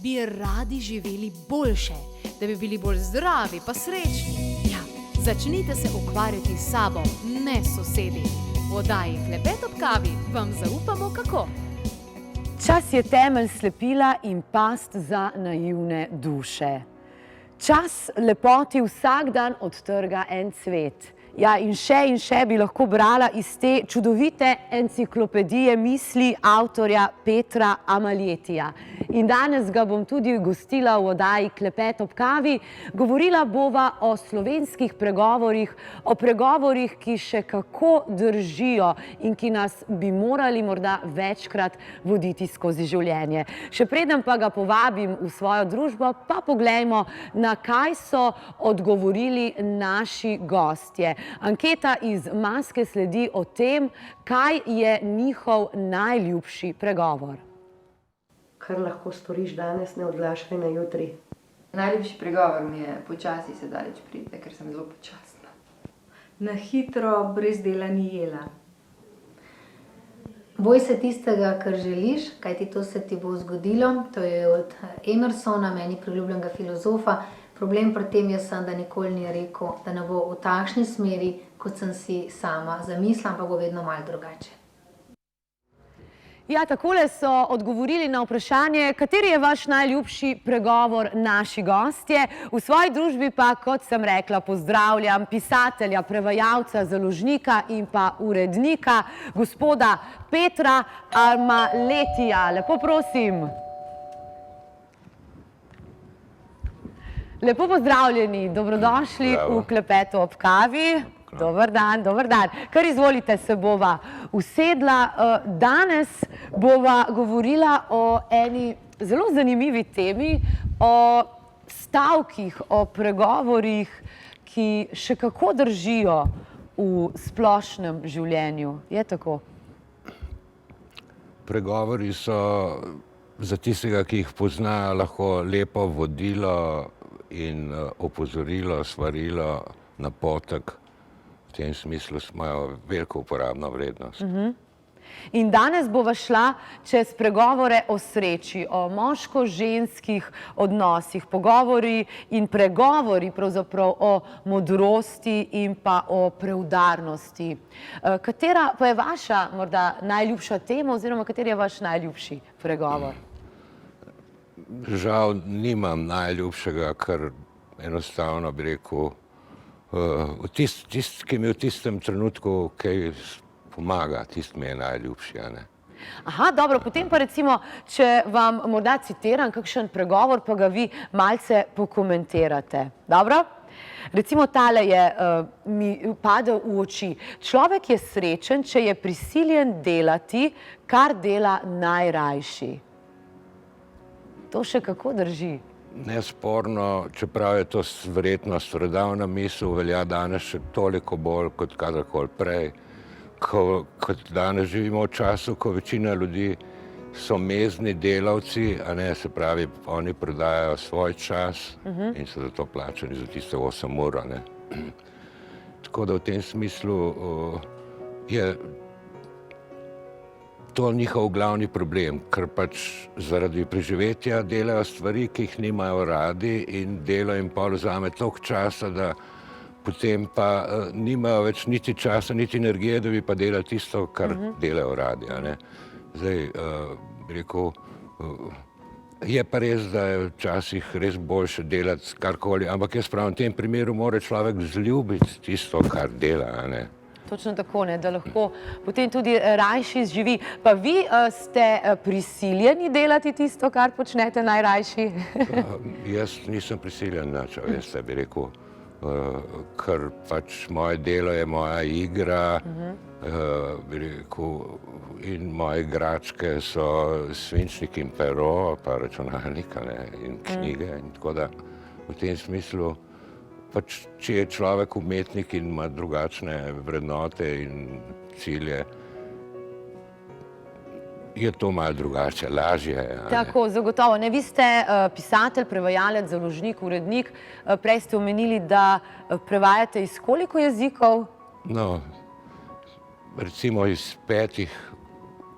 bi radi živeli boljše, da bi bili bolj zdravi pa srečni. Ja, začnite se ukvarjati s sabo, ne sosedi. V oddaji Klepet ob kavi vam zaupamo kako. Čas je temelj slepila in past za naivne duše. Čas lepoti vsak dan odtrga en cvet. Ja, in še bi lahko brala iz te čudovite enciklopedije misli avtorja Petra Amaljetija. In danes ga bom tudi gostila v oddaji Klepet ob kavi. Govorila bova o slovenskih pregovorih, o pregovorih, ki še kako držijo in ki nas bi morali morda večkrat voditi skozi življenje. Še preden pa ga povabim v svojo družbo, pa poglejmo, na kaj so odgovorili naši gostje. Anketa iz Maske sledi o tem, kaj je njihov najljubši pregovor. Kar lahko storiš danes, ne odlašaj na jutri. Najljubši pregovor mi je: počasi se daleč pride, ker sem zelo počasna. Na hitro, brez dela ni jela. Boj se tistega, kar želiš, kajti to se ti bo zgodilo. To je od Emersona, meni priljubljenega filozofa. Problem pri tem je, da nikoli ni rekel, da ne bo v takšni smeri, kot sem si sama zamislila, ampak bo vedno malo drugače. Ja, takole so odgovorili na vprašanje, kateri je vaš najljubši pregovor naši gostje. V svoji družbi pa, kot sem rekla, pozdravljam pisatelja, prevajalca, založnika in pa urednika, gospoda Petra Amaljetija. Lepo prosim. Lepo pozdravljeni, dobrodošli v Klepetu ob kavi. Dober dan, dober dan. Kar izvolite, se bova usedla. Danes bova govorila o eni zelo zanimivi temi, o stavkih, o pregovorih, ki še kako držijo v splošnem življenju. Je tako? Pregovori so za tistega, ki jih pozna, lahko lepo vodilo in opozorilo, svarilo, napotek. V tem smislu imajo veliko uporabno vrednost. In danes bova šla čez pregovore o sreči, o moško-ženskih odnosih, pogovori in pregovori pravzaprav o modrosti in pa o preudarnosti. Katera pa je vaša morda najljubša tema oziroma kateri je vaš najljubši pregovor? Žal nimam najljubšega, ker enostavno bi rekel, tisti, ki mi v tistem trenutku kaj pomaga, tisti mi je najljubši. Aha, dobro, potem pa recimo, če vam morda citiram kakšen pregovor, pa ga vi malce pokomentirate. Dobro? Recimo tale mi pade v oči. Človek je srečen, če je prisiljen delati, kar dela najrajši. To še kako drži? Nesporno, čeprav je to verjetno starodavna misel, velja danes še toliko bolj kot kadarkoli prej. Kot danes živimo v času, ko večina ljudi so mezni delavci, se pravi, oni prodajajo svoj čas in so za to plačani za tiste 8 ur. Tako da v tem smislu je to njihov glavni problem, ker pač zaradi preživetja delajo stvari, ki jih nimajo radi in delo jim pol vzame toliko časa, da potem pa nimajo več niti časa, niti energije, da bi pa delali tisto, kar delajo radi. Zdaj, bi rekel, je pa res, da je včasih res boljše delati karkoli, ampak jaz pravim, v tem primeru mora človek vzljubiti tisto, kar dela. Točno tako, da lahko potem tudi rajši živi. Pa vi ste prisiljeni delati tisto, kar počnete najrajši? Jaz nisem prisiljen, veste, bi rekel, ker pač moje delo je moja igra, bi rekel, in moje igračke so svinčnik in pero, pa računalnik in knjige. In tako da v tem smislu, pač, če je človek umetnik in ima drugačne vrednote in cilje, je to malo drugače, lažje. Tako, zagotovo. Vi ste pisatelj, prevajalec, založnik, urednik. Prej ste omenili, da prevajate iz koliko jezikov? No, recimo iz 5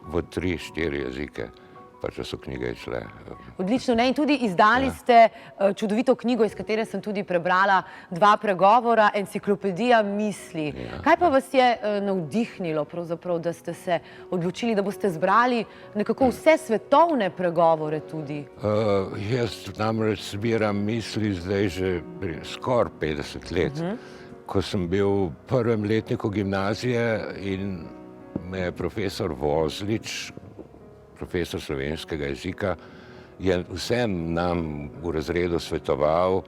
v 3-4 jezike. pač da so knjige šle. Odlično, ne? In tudi izdali ste čudovito knjigo, iz katere sem tudi prebrala 2 pregovora, Enciklopedija misli. Kaj pa vas je navdihnilo pravzaprav, da ste se odločili, da boste zbrali nekako vse svetovne pregovore tudi? Jaz namreč zbiram misli zdaj že skoraj 50 let. Ko sem bil v 1. letniku gimnazije in me je profesor Vozlič, profesor slovenskega jezika, je vsem nam v razredu svetoval,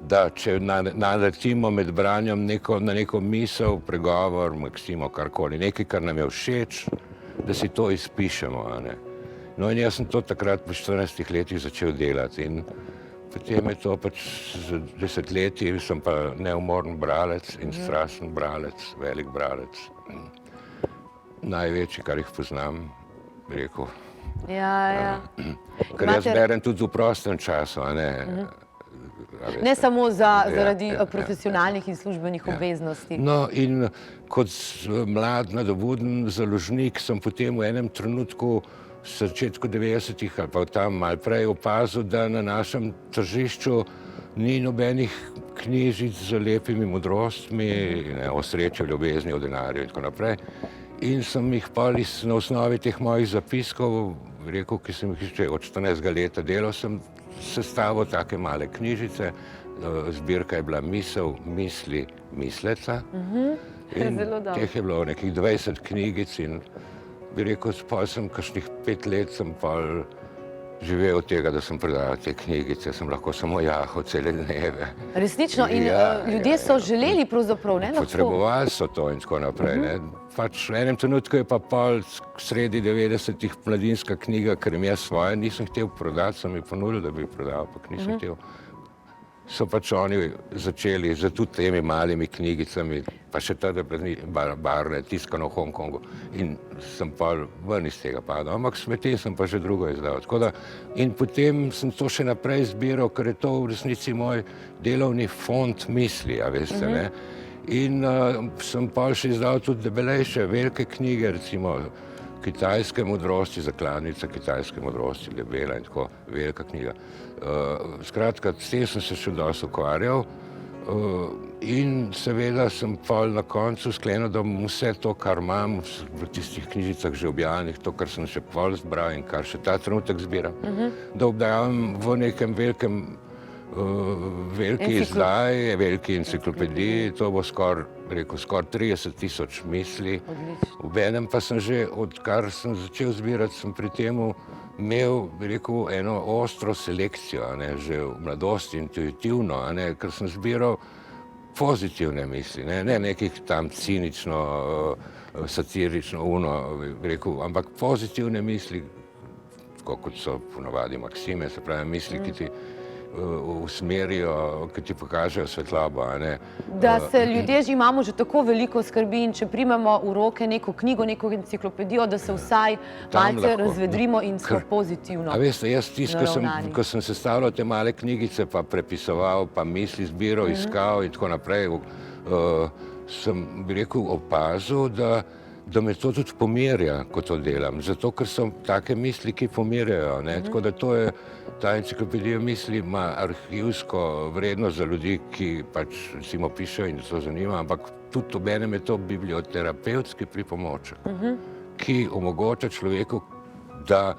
da če naletimo med branjem na neko misel, pregovor, maksimo, karkoli, nekaj, kar nam je všeč, da si to izpišemo. No in jaz sem to takrat po 14 letih začel delati in potem je to pač z desetletji, sem pa neumoren bralec in strasten bralec, velik bralec. Največji, kar jih poznam, bi rekel. Ja. Ker jaz berem tudi v prostem času, a ne. Ne samo zaradi profesionalnih in službenih obveznosti. No in kot mlad nadobuden založnik sem potem v enem trenutku v začetku 90-ih ali pa tam malo prej opazil, da na našem tržišču ni nobenih knjižic z lepimi modrostmi, o sreči, o ljubezni, o denarju in tako naprej. In sem jih na osnovi teh mojih zapiskov, rekel, ki sem jih že od 14 leta delal, sem sestavil take male knjižice, zbirka je bila Misel, misli, misleca. In teh je bilo nekih 20 knjigic in bi rekel, pol sem kakšnih 5 let sem pol živel od tega, da sem predal te knjigice, sem lahko samo jahal cele dneve. Resnično, in ljudje so želeli pravzaprav, ne? Potrebovali so to in tako naprej, ne. Pač v enem trenutku je pa pol sredi 90-ih mladinska knjiga, ker jim jaz svoje nisem hotel prodati, so mi ponudili, da bi prodal, ampak nisem hotel. So pač oni začeli z tudi temi malimi knjigicami, pa še tada barne, tiskano v Hongkongu. In sem pa ven iz tega padal, ampak smeti sem pa že drugo izdal. In potem sem to še naprej zbiral, ker je to v resnici moj delovni fond misli, a veste, ne. In sem pa še izdal tudi debelejše, velike knjige, recimo Kitajske modrosti, Zakladnica kitajske modrosti, debela in tako, velika knjiga. Skratka, s tem sem se še dosti ukvarjal in seveda sem pol na koncu sklenil, da bom vse to, kar imam v tistih knjižicah že objavljenih, to, kar sem še pol zbral in kar še ta trenutek zbiram, da objavim v nekem veliki izdaji, veliki enciklopediji, to bo skoraj 30 000 misli. Obenem pa sem že, odkar sem začel zbirati, sem pri temu imel, bi rekel, eno ostro selekcijo, že v mladosti, intuitivno, ker sem zbiral pozitivne misli, ne nekih tam cinično, satirično, bi rekel, ampak pozitivne misli, tako kot so ponavadi maksime, se pravi misli, ki ti usmerijo, ki ti pokažejo svetlobo, a ne. Da se ljudje že imamo že tako veliko skrbi in če primemo v roke neko knjigo, neko enciklopedijo, da se vsaj malce razvedrimo in smo pozitivno naravnani. A veste, jaz tisto, ko sem sestavljal te male knjigice, pa prepisoval, pa misli zbiral, iskal in tako naprej, sem, bi rekel, opazil, da me to tudi pomirja, ko to delam, zato ker so take misli, ki pomirjajo, ne, tako da to je, ta enciklopedija misli ima arhivsko vrednost za ljudi, ki pač recimo pišejo in to zanima, ampak tudi obenem je to biblioterapevtski pripomoček, ki omogoča človeku, da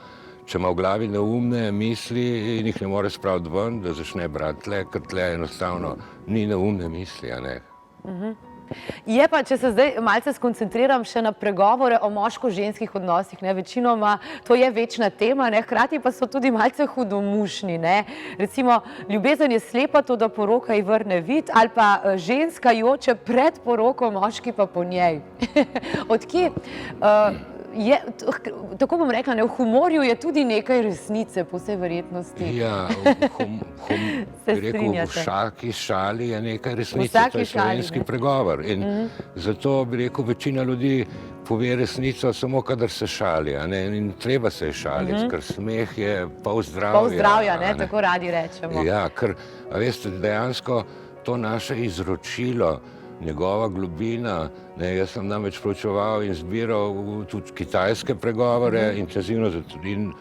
če ima v glavi neumne misli in jih ne more spraviti ven, da začne brati tle, ker tle enostavno ni neumne misli, a ne. Je pa, če se zdaj malce skoncentriram še na pregovore o moško-ženskih odnosih, večinoma to je večna tema, hkrati pa so tudi malce hudomušni. Recimo, ljubezen je slepa, toda poroka ji vrne vid, ali pa ženska joče pred poroko, moški pa po njej. Odkje je, tako bom rekla, v humorju je tudi nekaj resnice, po vsej verjetnosti. Ja, bi rekel, v vsaki šali je nekaj resnice, to je slovenski pregovor. In zato, bi rekel, večina ljudi pove resnico samo, kadar se šali, in treba se šaliti, ker smeh je pol zdravja. Pol zdravja, tako radi rečemo. Ja, ker, a veste, dejansko to naše izročilo, njegova globina, jaz sem namreč proučeval in zbiral tudi kitajske pregovore intenzivno, in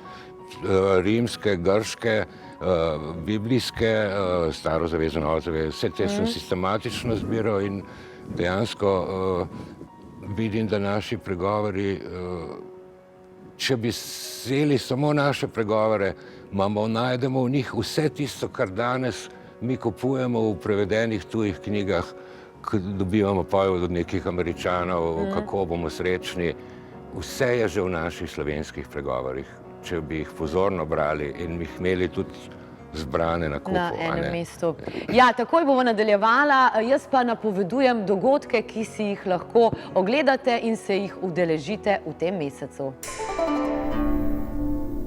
rimske, grške, biblijske, staro zavezo, novo zavezo, vse te sem sistematično zbiral in dejansko vidim, da naši pregovori, če bi vzeli samo naše pregovore, najdemo v njih vse tisto, kar danes mi kupujemo v prevedenih tujih knjigah, ko dobivamo pojev od nekih Američanov, kako bomo srečni. Vse je že v naših slovenskih pregovorih, če bi jih pozorno brali in jih imeli tudi zbrane na kupu. Na enem mestu. Ja, takoj bomo nadaljevala, jaz pa napovedujem dogodke, ki si jih lahko ogledate in se jih udeležite v tem mesecu.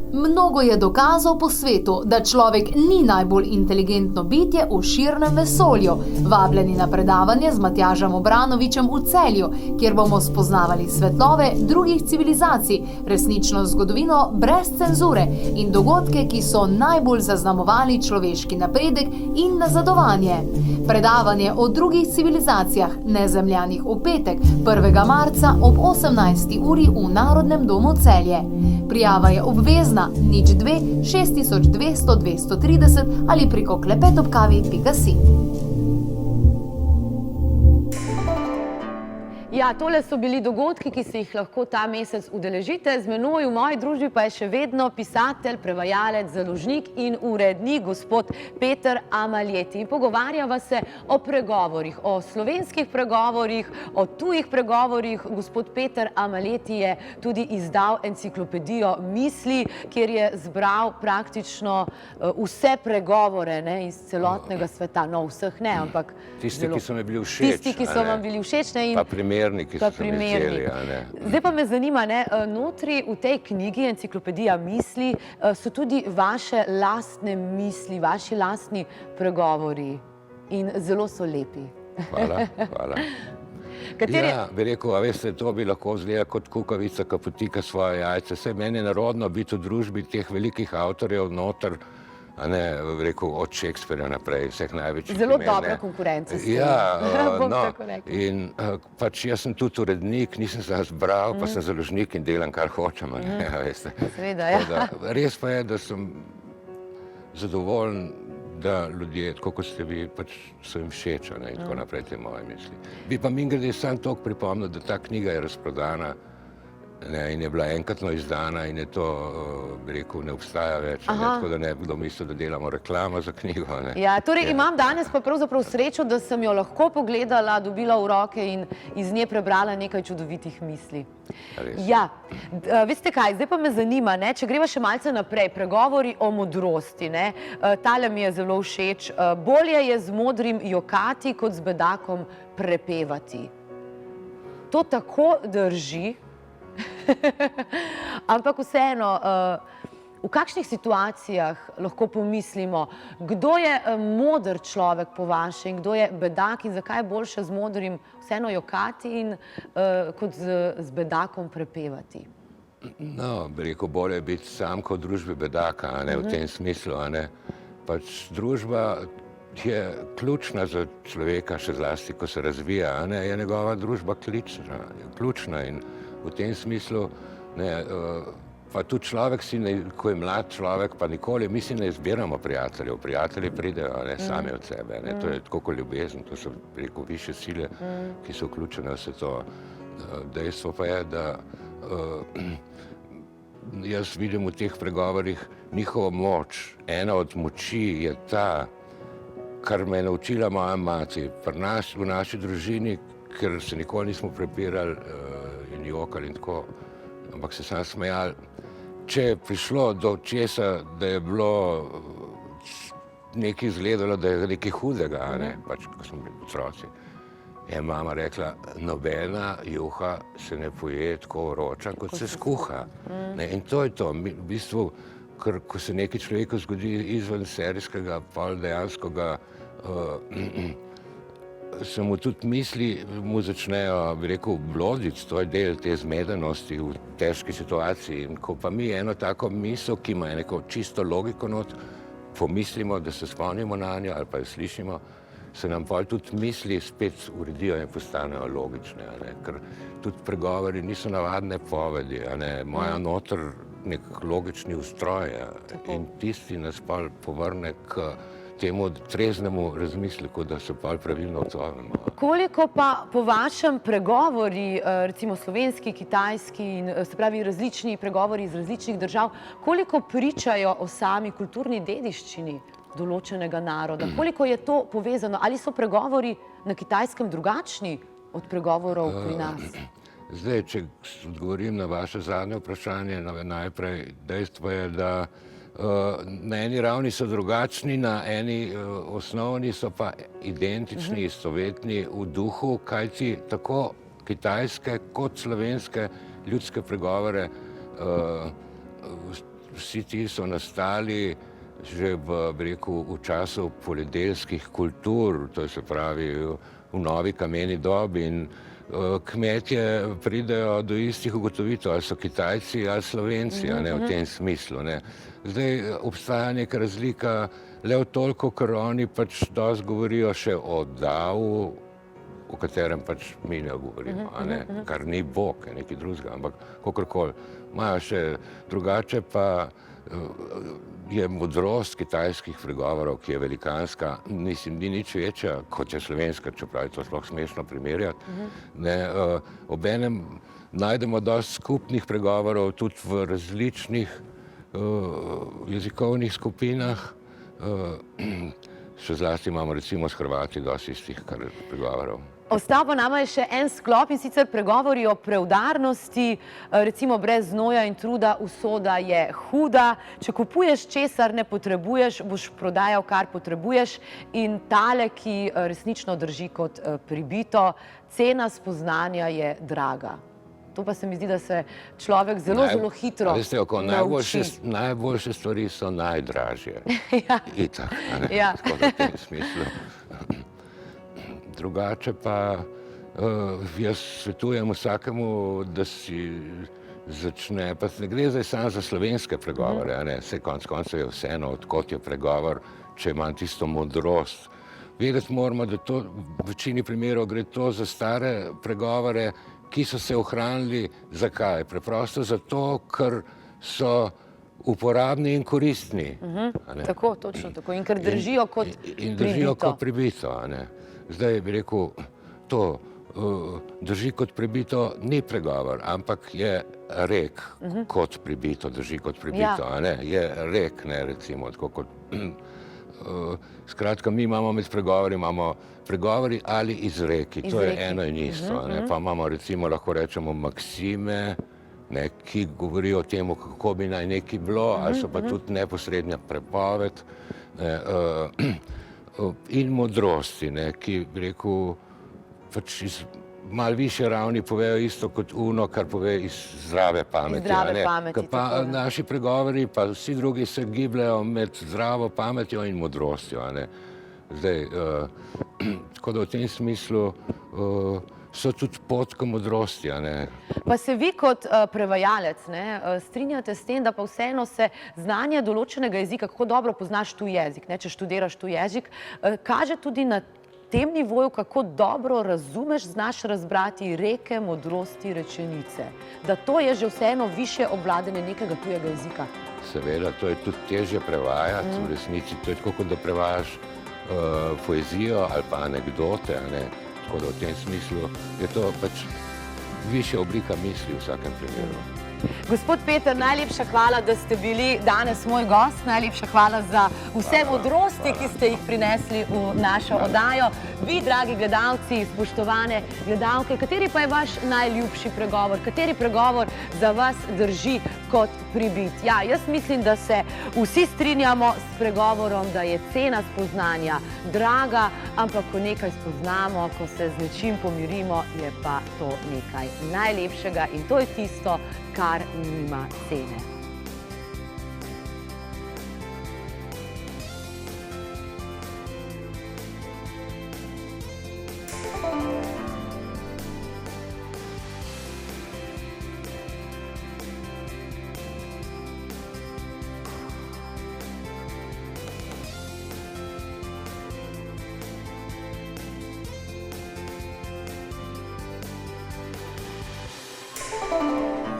Mnogo je dokazov po svetu, da človek ni najbolj inteligentno bitje v širnem vesolju. Vabljeni na predavanje z Matjažem Obranovićem v Celju, kjer bomo spoznavali svetlove drugih civilizacij, resnično zgodovino brez cenzure in dogodke, ki so najbolj zaznamovali človeški napredek in nazadovanje. Predavanje o drugih civilizacijah, nezemljanih v petek, 1. marca ob 18. uri v Narodnem domu Celje. Prijava je obvezna, 02 6200 230 ali preko klepetobkavi.si. Ja, tole so bili dogodki, ki se jih lahko ta mesec udeležite. Z menoj v moji družbi pa je še vedno pisatelj, prevajalec, založnik in urednik gospod Peter Amaljeti. Pogovarjava se o pregovorih, o slovenskih pregovorih, o tujih pregovorih. Gospod Peter Amaljeti je tudi izdal enciklopedijo Misli, kjer je zbral praktično vse pregovore iz celotnega sveta. No, vseh ne, ampak Tisti, ki so mi bili všeč. Tisti, ki so vam bili všeč. Pa primerniki so se mi vzeli. Zdaj pa me zanima, notri v tej knjigi, enciklopedija Misli, so tudi vaše lastne misli, vaši lastni pregovori in zelo so lepi. Hvala, hvala. Ja, bi rekel, a veste, to bi lahko vzela kot kukavica, ki potika svoje jajce. Saj meni je narodno biti v družbi teh velikih avtorjev noter, rekel, od Shakespearea naprej, vseh največjih imen. Zelo dobra konkurenca ste. Ja, in pač jaz sem tudi urednik, nisem se zbral, pa sem založnik in delam, kar hočem, veste. Seveda, ja. Res pa je, da sem zadovoljen, da ljudje, tako kot ste vi, pač so jim všeč, in tako naprej te moje misli. Bi pa mimogrede sam toliko pripomnil, da ta knjiga je razprodana in je bila enkratno izdana in je to, bi rekel, ne obstaja več, tako da ne bi kdo mislil, da delamo reklamo za knjigo. Ja, torej imam danes pa pravzaprav srečo, da sem jo lahko pogledala, dobila v roke in iz nje prebrala nekaj čudovitih misli. Ja, veste kaj, zdaj pa me zanima, če greva še malce naprej, pregovori o modrosti, tale mi je zelo všeč, bolje je z modrim jokati, kot z bedakom prepevati. To tako drži, ampak vseeno, v kakšnih situacijah lahko pomislimo, kdo je moder človek po vaše in kdo je bedak in zakaj je boljše z modrim vseeno jokati in kot z bedakom prepevati? No, bi rekel, bolje je biti sam kot družbi bedaka, v tem smislu. Pač družba je ključna za človeka, še zlasti, ko se razvija, je njegova družba ključna in v tem smislu, pa tudi človek si, ko je mlad človek, pa nikoli, mi si ne izbiramo prijateljev, prijatelji pridejo sami od sebe, to je tako kot ljubezen, to so, rekel, više sile, ki so vključene vse to. Dejstvo pa je, da jaz vidim v teh pregovorih njihovo moč. Ena od moči je ta, kar me je naučila moja mati, v naši družini, ker se nikoli nismo prepirali in jokali in tako, ampak se sam smejali. Če je prišlo do česa, da je bilo nekaj izgledalo, da je nekaj hudega, pač, ko smo bili otroci, je mama rekla, nobena juha se ne poje tako vroča, kot se skuha. In to je to. V bistvu, ko se nekaj človeku zgodi izven serijskega, pa dejansko ga se mu tudi misli, mu začnejo, bi rekel, bloditi, to je del te zmedenosti v težki situaciji. In ko pa mi eno tako misel, ki ima neko čisto logiko not, pomislimo, da se spomnimo na njo ali pa jo slišimo, se nam pol tudi misli spet uredijo in postanejo logične. Ker tudi pregovori niso navadne povedi. Moja noter nek logični ustroj in tisti nas pa povrne k temu treznemu razmisleku, da se pa pravilno odzovemo. Koliko pa po vašem pregovori, recimo slovenski, kitajski in se pravi različni pregovori iz različnih držav, koliko pričajo o sami kulturni dediščini določenega naroda? Koliko je to povezano? Ali so pregovori na Kitajskem drugačni od pregovorov pri nas? Zdaj, če odgovorim na vaše zadnje vprašanje, najprej dejstvo je, da na eni ravni so drugačni, na eni osnovni so pa identični, istovetni v duhu, kajti tako kitajske kot slovenske ljudske pregovore, vsi ti so nastali že v času poljedelskih kultur, to se pravi v novi kameni dobi, in kmetje pridejo do istih ugotovitev, ali so Kitajci ali Slovenci, v tem smislu. Zdaj obstaja neka razlika le v toliko, ker oni pač dosti govorijo še o Davu, o katerem pač mi ne govorimo, kar ni Bog, je nekaj drugega, ampak kakorkoli. Imajo še drugače, pa je modrost kitajskih pregovorov, ki je velikanska, mislim, ni nič večja, kot je slovenska, čeprav je to sploh smešno primerjati. Obenem najdemo dosti skupnih pregovorov tudi v različnih jezikovnih skupinah. Še zlasti imamo recimo s Hrvati dosti istih pregovorov. Ostal pa nama je še en sklop, in sicer pregovori o preudarnosti, recimo brez znoja in truda usoda je huda. Če kupuješ česar ne potrebuješ, boš prodajal kar potrebuješ, in tale, ki resnično drži kot pribito, cena spoznanja je draga. To pa se mi zdi, da se človek zelo hitro nauči. Najboljše stvari so najdražje. Itak, tako da v tem smislu. Drugače pa jaz svetujem vsakemu, da si začne, pa ne gre zdaj samo za slovenske pregovore, saj konec koncev je vseeno, odkot je pregovor, če ima tisto modrost. Vedeti moramo, da to v večini primerov gre to za stare pregovore, ki so se ohranili. Zakaj? Preprosto zato, ker so uporabni in koristni. Tako, točno tako. In ker držijo kot pribito. In držijo kot pribito. Zdaj bi rekel, to drži kot pribito ni pregovor, ampak je rek kot pribito, drži kot pribito. Je rek, recimo, tako kot... Skratka, mi imamo med pregovori, imamo pregovori ali izreki, to je eno in isto. Pa imamo recimo, lahko rečemo, maksime, ki govorijo o tem, kako bi naj nekaj bilo, ali so pa tudi neposredna prepoved in modrosti, ki bi rekel, pač iz malo višje ravni povejo isto kot uno, kar pove iz zdrave pameti. Pa naši pregovori, pa vsi drugi se gibljajo med zdravo pametjo in modrostjo. Zdaj, tako da v tem smislu so tudi pot k modrosti. Pa se vi kot prevajalec strinjate s tem, da pa vseeno se znanje določenega jezika, kako dobro poznaš tuj jezik, če študiraš tuj jezik, kaže tudi na tem nivoju, kako dobro razumeš, znaš razbrati reke, modrosti, rečenice. Da to je že vseeno višje obvladanje nekega tujega jezika. Seveda, to je tudi težje prevajati, v resnici. To je tako, kot da prevajaš poezijo ali pa anekdote. Tako da v tem smislu je to pač višja oblika misli v vsakem primeru. Gospod Peter, najlepša hvala, da ste bili danes moj gost. Najlepša hvala za vse modrosti, ki ste jih prinesli v našo oddajo. Vi, dragi gledalci, spoštovane gledalke, kateri pa je vaš najljubši pregovor? Kateri pregovor za vas drži kot pribit? Ja, jaz mislim, da se vsi strinjamo s pregovorom, da je cena spoznanja draga, ampak ko nekaj spoznamo, ko se z nečim pomirimo, je pa to nekaj najlepšega in to je tisto, kar nima cene.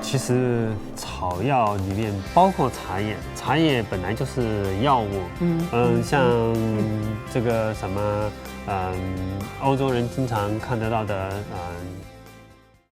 其实草药里面包括茶叶，茶叶本来就是药物。像这个什么，欧洲人经常看得到的，